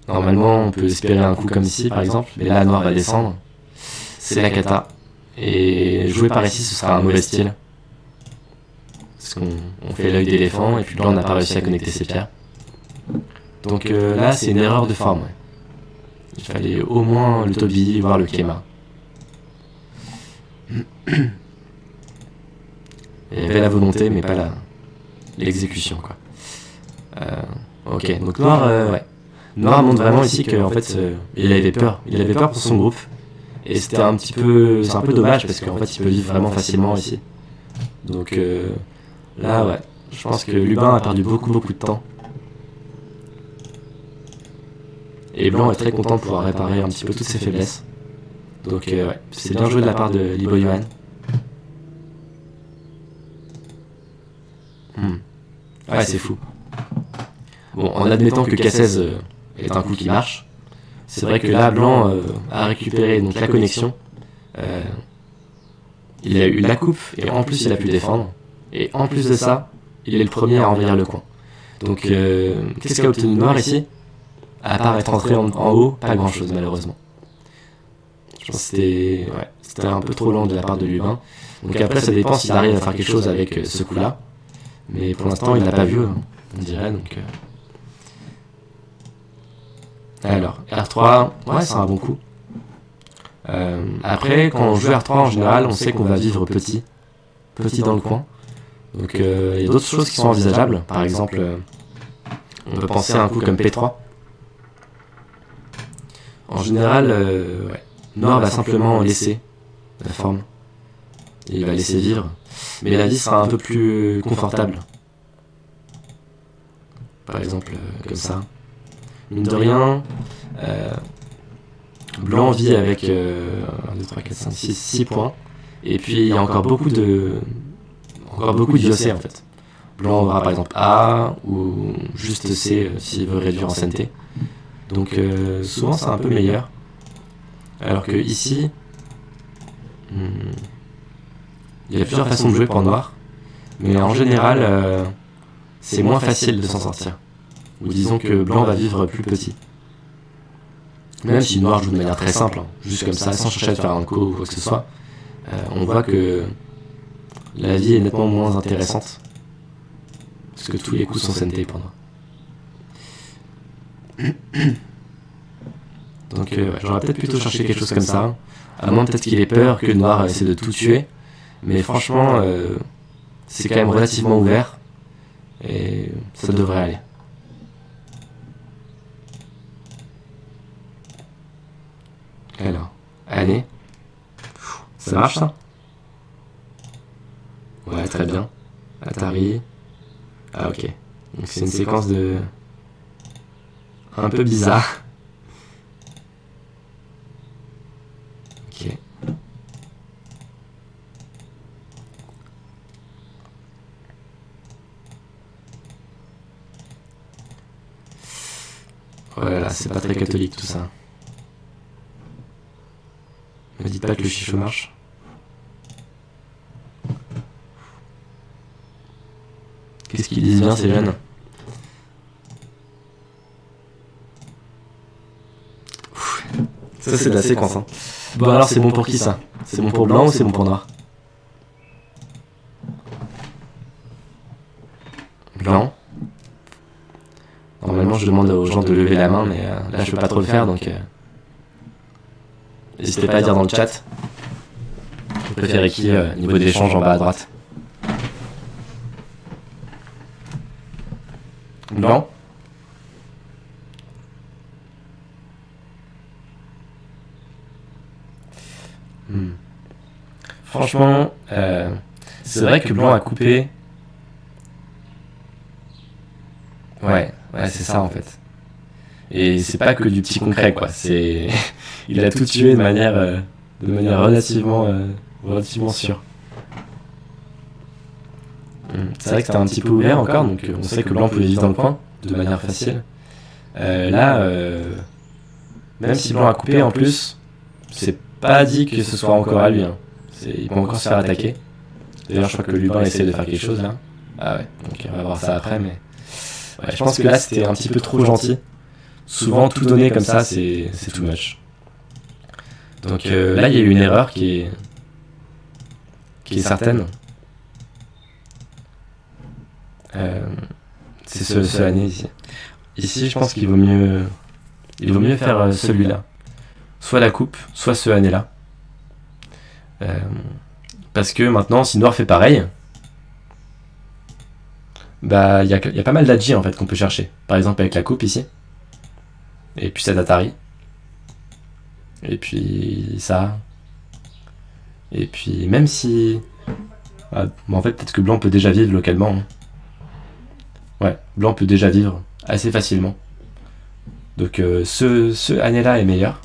Normalement on peut espérer un coup comme ici par exemple, mais là Noir va descendre. C'est la cata. Et jouer par ici ce sera un mauvais style. Parce qu'on fait l'œil d'éléphant et puis là on n'a pas réussi à connecter ses pierres. Donc là c'est une erreur de forme. Ouais. Il fallait au moins le Toby, voire le Kema. Il y avait la volonté, mais pas l'exécution, quoi. Ok, donc Noir, ouais. Noir montre vraiment ici qu'en fait, il avait peur. Il avait peur pour son groupe. Et c'était c'est un peu dommage parce qu'en fait, il peut vivre vraiment facilement ici. Donc là, ouais. Je pense que Lubin a perdu beaucoup de temps. Et Blanc est très content de pouvoir réparer un petit peu toutes ses faiblesses. Donc ouais, c'est bien joué de la part de Libo Yuan. Ouais, c'est fou. Bon, en admettant que K16 est un coup qui marche, c'est vrai que là, Blanc a récupéré donc, la connexion. Il a eu la coupe, et en plus il a pu défendre. Et en plus de ça, il est le premier à envahir le coin. Donc, qu'est-ce qu'a obtenu Noir ici? À part être entré en haut, pas grand-chose malheureusement. Je pense que c'était un peu trop lent de la part de Lubin. Donc après, ça dépend s'il arrive à faire quelque chose avec ce coup-là. Mais pour l'instant, il l'a pas vu, on dirait. Donc, alors, R3, ouais, c'est un bon coup. Après, quand on joue R3 en général, on sait qu'on va vivre petit dans le coin. Donc il y a d'autres choses qui sont envisageables. Par exemple, on peut penser à un coup comme P3. En général, ouais, Noir va simplement laisser la forme. Il va laisser vivre. Mais la vie sera un peu plus confortable. Par exemple, comme ça. Mine de rien, Blanc vit avec 1, 2, 3, 4, 5, 6 points. Et puis il y a encore beaucoup d'IOC en fait. Blanc aura par exemple A ou juste C s'il veut réduire en santé. Donc souvent c'est un peu meilleur. Alors que ici, il y a plusieurs façons de jouer pour Noir. Mais en général, c'est moins facile de s'en sortir. Ou disons que Blanc va vivre plus petit. Même si Noir joue de manière très simple, hein, juste comme ça, sans chercher à faire un coup ou quoi que ce soit, on voit que la vie est nettement moins intéressante. Parce que tous les coups sont santé pour Noir. Donc ouais, j'aurais peut-être plutôt cherché quelque chose comme ça. À moins peut-être qu'il ait peur que noir essaie de tout tuer. Mais franchement, c'est quand même relativement ouvert. Et ça devrait aller. Alors, allez. Ça marche ça? Ouais, très bien. Atari. Ah ok. Donc c'est une séquence de... un peu bizarre. Ok. Voilà, c'est pas très catholique tout ça. Ne dites pas que le chichot marche. Qu'est-ce qu'ils disent bien ces jeunes? Ça c'est de la séquence hein. Bon alors c'est bon pour qui ça? C'est bon pour blanc ou c'est bon pour noir? Blanc. Normalement je demande aux gens de lever la main mais là je peux pas trop le faire donc n'hésitez pas à dire dans le chat. Vous préférez qui niveau d'échange en bas à droite? Blanc. Franchement, c'est vrai que blanc a coupé. Ouais, c'est ça en fait. Et c'est pas que du petit concret quoi. C'est, il a tout tué de manière relativement sûre. C'est vrai que c'était un petit peu ouvert encore, donc on sait que blanc pouvait vivre dans le coin de manière facile. Là, même si blanc a coupé en plus, c'est pas dit que ce soit encore à lui. Hein. Il peut encore se faire attaquer. D'ailleurs, je crois que Lubin essaie de faire quelque chose là. Ah ouais, donc on va voir ça après, mais ouais, je pense que là c'était un petit peu trop gentil. Souvent, tout donner comme ça, c'est too much. Donc là, il y a eu une erreur qui est certaine. C'est ce année ici. Ici, je pense qu'il vaut mieux faire celui-là. Soit la coupe, soit ce année-là. Parce que maintenant, si noir fait pareil, bah il y a pas mal d'adji en fait qu'on peut chercher. Par exemple avec la coupe ici. Et puis cet Atari. Et puis ça. Et puis même si... Ah, bon, en fait peut-être que blanc peut déjà vivre localement. Hein. Ouais, blanc peut déjà vivre assez facilement. Donc ce année-là est meilleur.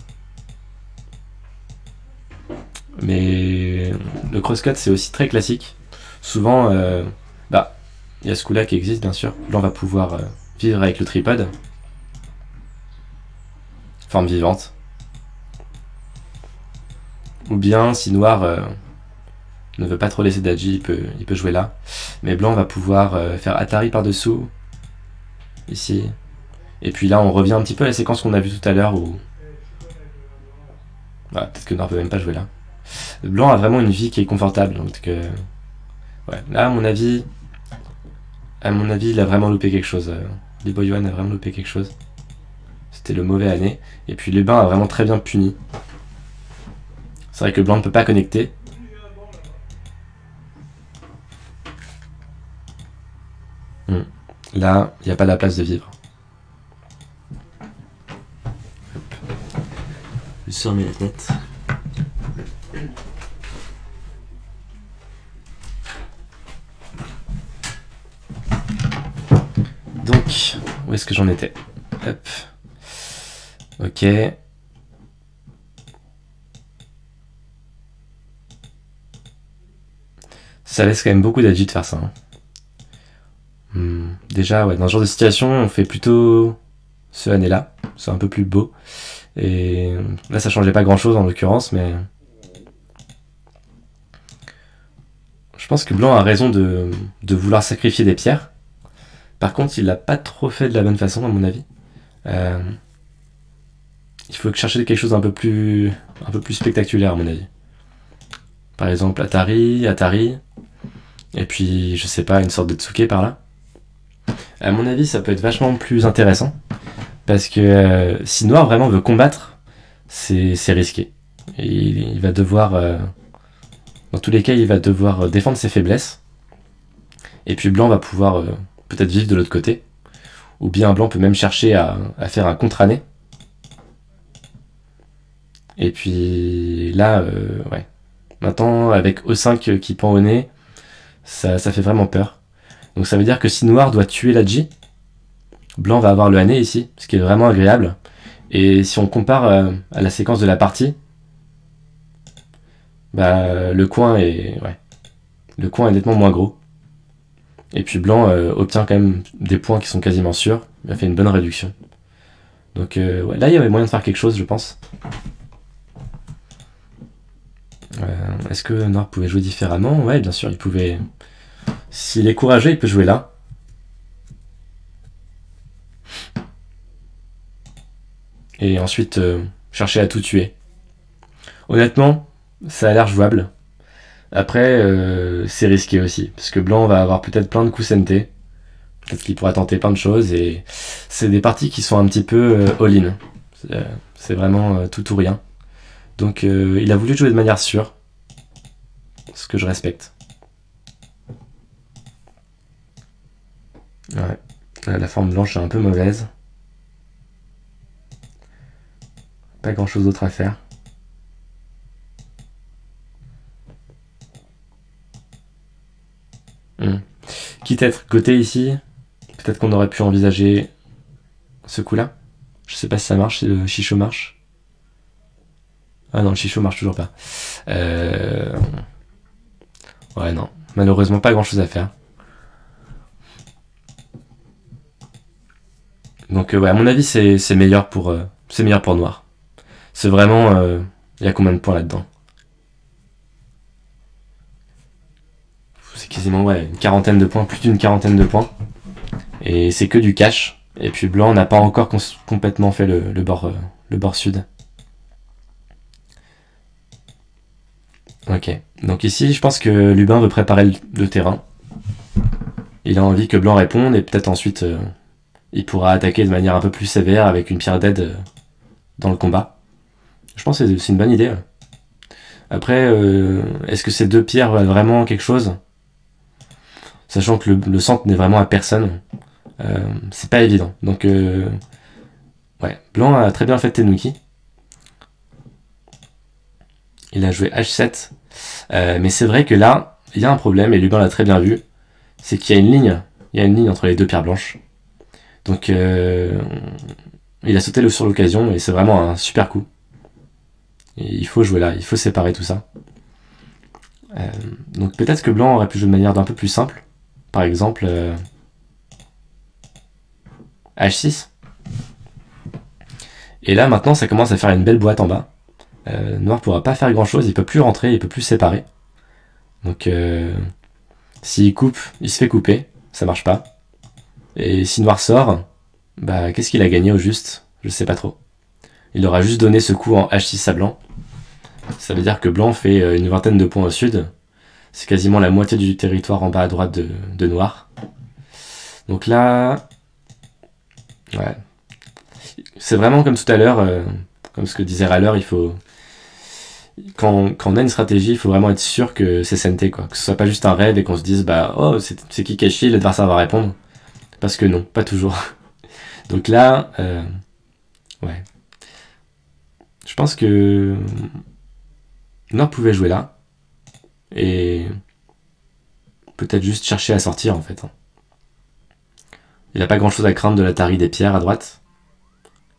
Mais le crosscut c'est aussi très classique. Souvent, bah, il y a ce coup-là qui existe bien sûr. Blanc va pouvoir vivre avec le tripod. Forme vivante. Ou bien si noir ne veut pas trop laisser d'adji, il peut jouer là. Mais blanc va pouvoir faire Atari par-dessous. Ici. Et puis là on revient un petit peu à la séquence qu'on a vue tout à l'heure où... Ah, peut-être que noir peut même pas jouer là. Blanc a vraiment une vie qui est confortable. Donc ouais, là à mon avis, il a vraiment loupé quelque chose. B-Boy One a vraiment loupé quelque chose. C'était le mauvais année. Et puis Lubin a vraiment très bien puni. C'est vrai que blanc ne peut pas connecter. Là, il n'y a pas la place de vivre. Je suis remis la tête. Donc, où est-ce que j'en étais? Hop. Ok. Ça laisse quand même beaucoup d'adji de faire ça. Hein. Déjà, ouais, dans ce genre de situation, on fait plutôt ce année-là. C'est un peu plus beau. Et là, ça changeait pas grand-chose en l'occurrence, mais... Je pense que blanc a raison de vouloir sacrifier des pierres. Par contre, il l'a pas trop fait de la bonne façon, à mon avis. Il faut chercher quelque chose un peu plus spectaculaire, à mon avis. Par exemple, Atari, et puis, je sais pas, une sorte de Tsuke par là. À mon avis, ça peut être vachement plus intéressant. Parce que si noir vraiment veut combattre, c'est risqué. Et il va devoir, dans tous les cas, il va devoir défendre ses faiblesses. Et puis blanc va pouvoir peut-être vivre de l'autre côté. Ou bien blanc peut même chercher à faire un contre-année. Et puis là, ouais. Maintenant, avec E5 qui pend au nez, ça fait vraiment peur. Donc ça veut dire que si noir doit tuer la J, blanc va avoir le Hané ici, ce qui est vraiment agréable. Et si on compare à la séquence de la partie, bah, le coin est nettement moins gros. Et puis blanc obtient quand même des points qui sont quasiment sûrs. Il a fait une bonne réduction. Donc ouais, là, il y avait moyen de faire quelque chose, je pense. Est-ce que noir pouvait jouer différemment? Ouais, bien sûr, il pouvait... S'il est courageux, il peut jouer là. Et ensuite, chercher à tout tuer. Honnêtement, ça a l'air jouable. Après, c'est risqué aussi, parce que blanc va avoir peut-être plein de coups SNT. Peut-être qu'il pourra tenter plein de choses, et c'est des parties qui sont un petit peu all-in. C'est vraiment tout ou rien. Donc il a voulu jouer de manière sûre, ce que je respecte. Ouais, la forme blanche est un peu mauvaise. Pas grand chose d'autre à faire. Quitte à être côté ici, peut-être qu'on aurait pu envisager ce coup-là. Je sais pas si ça marche, si le chicho marche. Ah non, le chicho marche toujours pas. Ouais, non. Malheureusement, pas grand-chose à faire. Donc, ouais, à mon avis, c'est meilleur pour noir. C'est vraiment... il y a combien de points là-dedans? C'est quasiment, ouais, une quarantaine de points, plus d'une quarantaine de points. Et c'est que du cash. Et puis blanc n'a pas encore complètement fait le bord sud. Ok, donc ici je pense que Lubin veut préparer le terrain. Il a envie que blanc réponde et peut-être ensuite il pourra attaquer de manière un peu plus sévère avec une pierre d'aide dans le combat. Je pense que c'est une bonne idée. Après, est-ce que ces deux pierres valent vraiment quelque chose? Sachant que le centre n'est vraiment à personne. C'est pas évident. Donc, ouais, blanc a très bien fait Tenuki. Il a joué H7. Mais c'est vrai que là, il y a un problème, et Lubin l'a très bien vu. C'est qu'il y a une ligne. Il y a une ligne entre les deux pierres blanches. Donc, il a sauté sur l'occasion, et c'est vraiment un super coup. Et il faut jouer là, il faut séparer tout ça. Donc peut-être que blanc aurait pu jouer de manière un peu plus simple. Par exemple, H6. Et là, maintenant, ça commence à faire une belle boîte en bas. Noir pourra pas faire grand-chose, il peut plus rentrer, il peut plus séparer. Donc, s'il coupe, il se fait couper, ça marche pas. Et si noir sort, bah qu'est-ce qu'il a gagné au juste? Je sais pas trop. Il aura juste donné ce coup en H6 à blanc. Ça veut dire que blanc fait une vingtaine de points au sud. C'est quasiment la moitié du territoire en bas à droite de noir. Donc là... Ouais. C'est vraiment comme tout à l'heure, comme ce que disait Râleur, il faut... Quand on a une stratégie, il faut vraiment être sûr que c'est SNT, quoi. Que ce soit pas juste un raid et qu'on se dise, bah, oh, c'est Kikashi, l'adversaire va répondre. Parce que non, pas toujours. Donc là, ouais. Je pense que Noir pouvait jouer là. Et peut-être juste chercher à sortir, en fait. Il n'a pas grand-chose à craindre de la tarie des pierres à droite.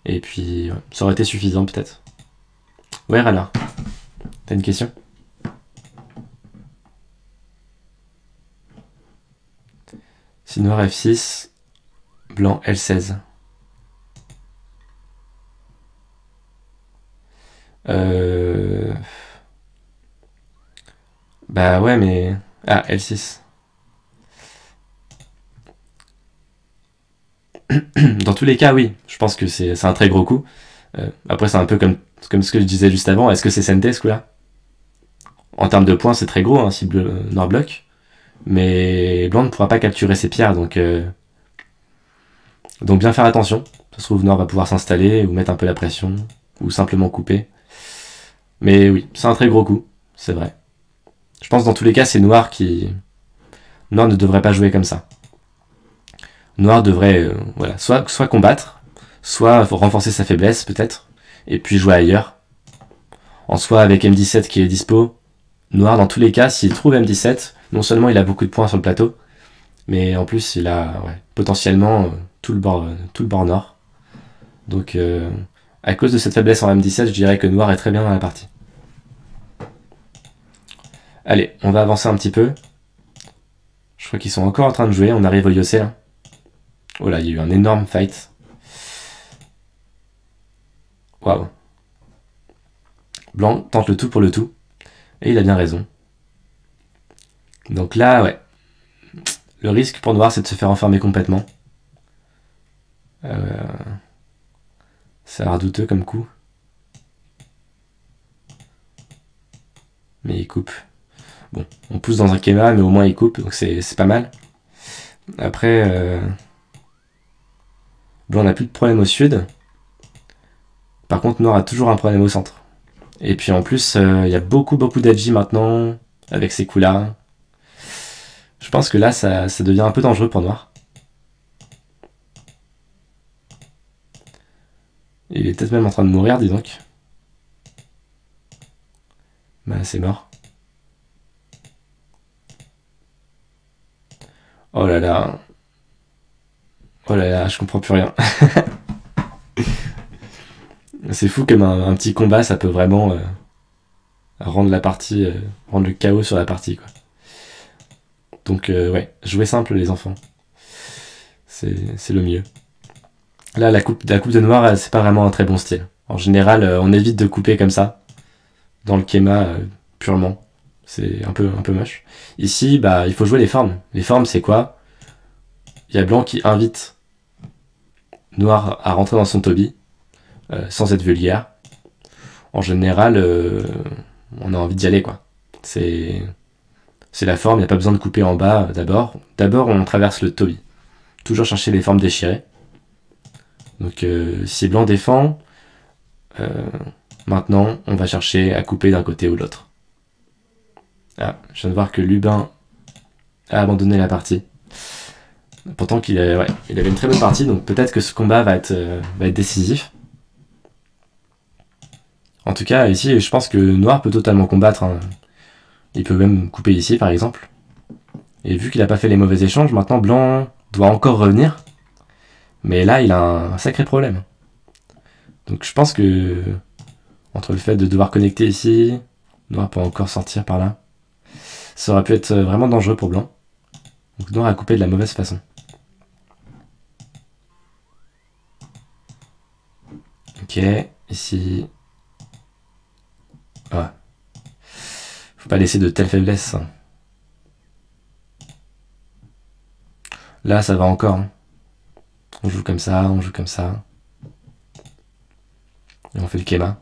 Et puis, ouais, ça aurait été suffisant, peut-être. Ouais, Râleur. T'as une question? Si noir F6, blanc L16. Bah ouais, mais... Ah, L6. Dans tous les cas, oui. Je pense que c'est un très gros coup. Après, c'est un peu comme ce que je disais juste avant. Est-ce que c'est SNT, ce coup-là? En termes de points, c'est très gros, hein, si noir bloque. Mais blanc ne pourra pas capturer ses pierres, donc bien faire attention. Ça se trouve, noir va pouvoir s'installer ou mettre un peu la pression. ou simplement couper. Mais oui, c'est un très gros coup, c'est vrai. Je pense que dans tous les cas, c'est Noir qui... Noir ne devrait pas jouer comme ça. Noir devrait voilà, soit combattre, soit renforcer sa faiblesse peut-être, et puis jouer ailleurs. En soi, avec M17 qui est dispo, Noir dans tous les cas, s'il trouve M17, non seulement il a beaucoup de points sur le plateau, mais en plus il a potentiellement tout le bord nord. Donc à cause de cette faiblesse en M17, je dirais que Noir est très bien dans la partie. Allez, on va avancer un petit peu. Je crois qu'ils sont encore en train de jouer, on arrive au Yossé là. Oh là, il y a eu un énorme fight. Waouh. Blanc tente le tout pour le tout. Et il a bien raison. Donc là, ouais. Le risque pour Noir, c'est de se faire enfermer complètement. Ça a l'air douteux comme coup. Mais il coupe. Bon, on pousse dans un Kema, mais au moins il coupe, donc c'est pas mal. Après, Blanc n'a plus de problème au sud. Par contre, Noir a toujours un problème au centre. Et puis en plus, il y a beaucoup d'Agi maintenant, avec ces coups-là. Je pense que là, ça devient un peu dangereux pour Noir. Il est peut-être même en train de mourir, dis donc. Bah, c'est mort. Oh là là. Oh là là, je comprends plus rien. C'est fou comme un petit combat, ça peut vraiment rendre la partie, rendre le chaos sur la partie, quoi. Donc ouais, jouez simple les enfants. C'est le mieux. Là, la coupe de Noir, c'est pas vraiment un très bon style. En général, on évite de couper comme ça, dans le Kema purement. C'est un peu moche. Ici, bah, il faut jouer les formes. Les formes, c'est quoi? Il y a Blanc qui invite Noir à rentrer dans son Toby, sans être vulgaire. En général, on a envie d'y aller, quoi. C'est la forme, il n'y a pas besoin de couper en bas d'abord. D'abord, on traverse le Toby. Toujours chercher les formes déchirées. Donc, si Blanc défend, maintenant, on va chercher à couper d'un côté ou de l'autre. Ah, je viens de voir que Lubin a abandonné la partie. Pourtant qu'il avait une très bonne partie, donc peut-être que ce combat va être décisif. En tout cas, ici, je pense que Noir peut totalement combattre. Hein. Il peut même couper ici, par exemple. Et vu qu'il n'a pas fait les mauvais échanges, maintenant Blanc doit encore revenir. Mais là, il a un sacré problème. Donc je pense que, entre le fait de devoir connecter ici, Noir peut encore sortir par là. Ça aurait pu être vraiment dangereux pour Blanc. Donc Noir a coupé de la mauvaise façon. Ok, ici... Ah. Faut pas laisser de telles faiblesses. Là, ça va encore. On joue comme ça, on joue comme ça. Et on fait le Kema.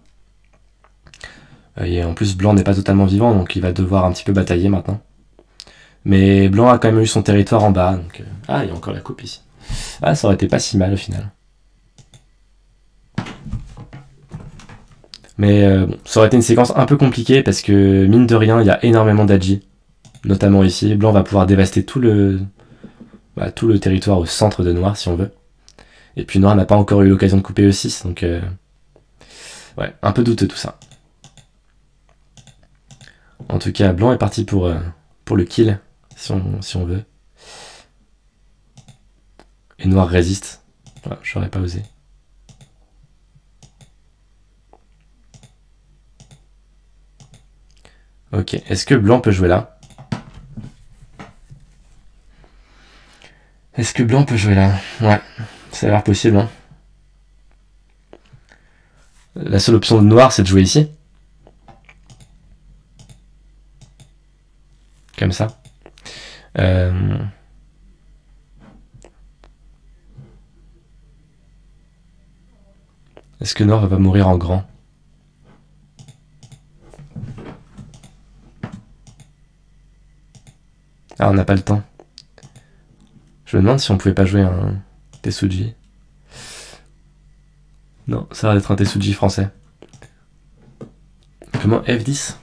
Et en plus, Blanc n'est pas totalement vivant, donc il va devoir un petit peu batailler maintenant. Mais Blanc a quand même eu son territoire en bas. Donc... Ah, il y a encore la coupe ici. Ah, ça aurait été pas si mal au final. Mais bon, ça aurait été une séquence un peu compliquée parce que, mine de rien, il y a énormément d'Agi. Notamment ici. Blanc va pouvoir dévaster tout le territoire au centre de Noir, si on veut. Et puis Noir n'a pas encore eu l'occasion de couper E6, donc... ouais, un peu douteux tout ça. En tout cas, Blanc est parti pour le kill, si on veut. Et Noir résiste. Ouais, j'aurais pas osé. Ok, est-ce que Blanc peut jouer là? Est-ce que Blanc peut jouer là? Ouais, ça a l'air possible. Hein. La seule option de Noir, c'est de jouer ici. Comme ça. Est-ce que Noir va mourir en grand? Ah, on n'a pas le temps. Je me demande si on pouvait pas jouer un Tesuji. Non, ça va être un Tesuji français. simplement F10.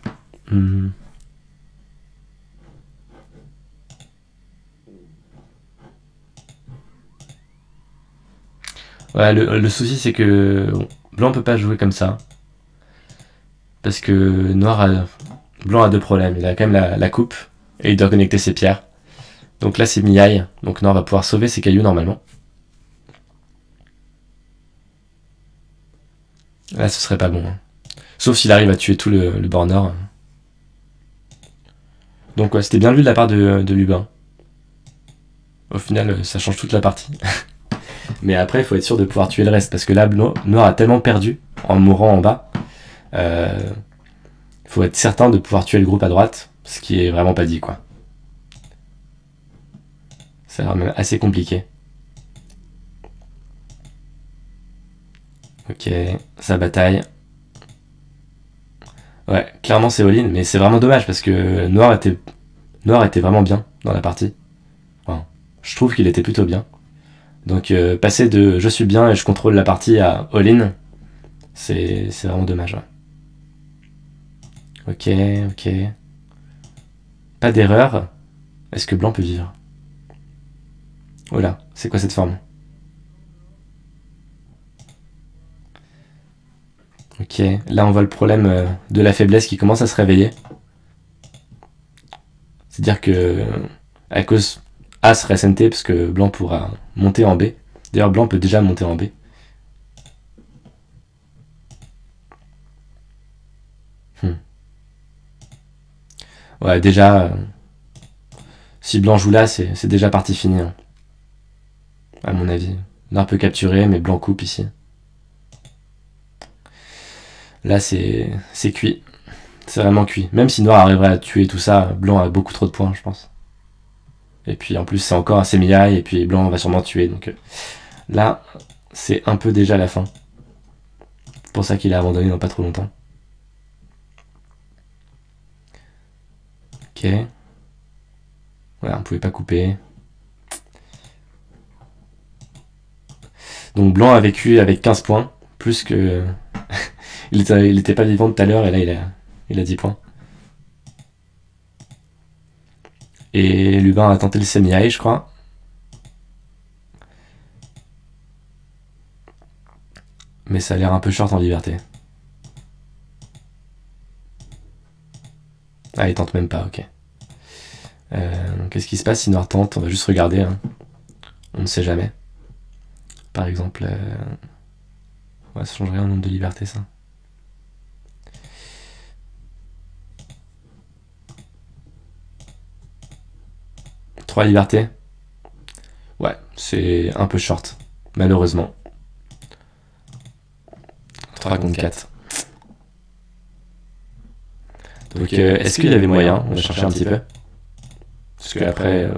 Ouais, le souci c'est que blanc peut pas jouer comme ça. Parce que blanc a deux problèmes. Il a quand même la coupe et il doit connecter ses pierres. Donc là c'est miaille. Donc noir va pouvoir sauver ses cailloux normalement. Là ce serait pas bon. Hein. Sauf s'il arrive à tuer tout le bord nord. Donc ouais, c'était bien vu de la part de Lubin. Au final ça change toute la partie. Mais après il faut être sûr de pouvoir tuer le reste. Parce que là noir a tellement perdu en mourant en bas. Faut être certain de pouvoir tuer le groupe à droite. Ce qui est vraiment pas dit quoi. C'est vraiment assez compliqué. Ok, ça bataille. Ouais, clairement c'est all-in, mais c'est vraiment dommage parce que Noir était vraiment bien dans la partie. Enfin, je trouve qu'il était plutôt bien. Donc passer de je suis bien et je contrôle la partie à all-in, c'est vraiment dommage. Ouais. Ok. Pas d'erreur. Est-ce que blanc peut vivre? Oh là, c'est quoi cette forme? Ok, là on voit le problème de la faiblesse qui commence à se réveiller. C'est-à-dire que à cause A serait SNT parce que blanc pourra monter en B. D'ailleurs blanc peut déjà monter en B. Ouais, déjà, si blanc joue là, c'est déjà partie finie. Hein. À mon avis. Noir peut capturer, mais blanc coupe ici. Là, c'est cuit. C'est vraiment cuit. Même si noir arriverait à tuer tout ça, blanc a beaucoup trop de points, je pense. Et puis en plus, c'est encore un semi-high, et puis blanc va sûrement tuer. Donc là, c'est un peu déjà la fin. C'est pour ça qu'il a abandonné dans pas trop longtemps. Ok. Voilà, on pouvait pas couper. Donc blanc a vécu avec 15 points, plus que... il était pas vivant tout à l'heure, et là il a 10 points. Et Lubin a tenté le semi-high, je crois. Mais ça a l'air un peu short en liberté. Ah, il tente même pas, ok. Qu'est-ce qui se passe si noir tente? On va juste regarder. Hein. On ne sait jamais. Par exemple... Ouais, ça changerait un nombre de liberté, ça. Trois libertés. Ouais, c'est un peu short, malheureusement. 3 contre 4. Donc, est-ce qu'il y avait moyen? On va chercher un petit peu. Parce qu'après...